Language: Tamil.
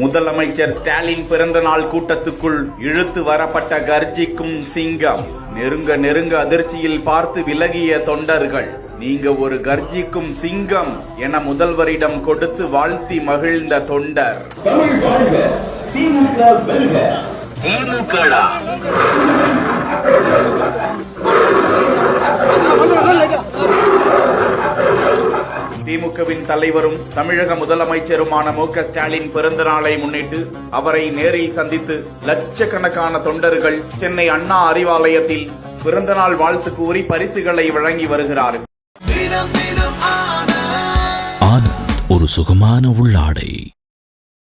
முதலமைச்சர் ஸ்டாலின் பிறந்த நாள் கூட்டத்துக்குள் இழுத்து வரப்பட்ட கர்ஜிக்கும் சிங்கம். நெருங்க நெருங்க அதிர்ச்சியில் பார்த்து விலகிய தொண்டர்கள். நீங்க ஒரு கர்ஜிக்கும் சிங்கம் என முதல்வரிடம் கொடுத்து வாழ்த்தி மகிழ்ந்த தொண்டர். திமுகவின் தலைவரும் தமிழக முதலமைச்சருமான மு.க. ஸ்டாலின் பிறந்த நாளை முன்னிட்டு அவரை நேரில் சந்தித்து லட்சக்கணக்கான தொண்டர்கள் சென்னை அண்ணா அறிவாலயத்தில் பிறந்த நாள் வாழ்த்து கூறி பரிசுகளை வழங்கி வருகிறார்கள். ஆனந்த், ஒரு சுகமான உள்ளாடை.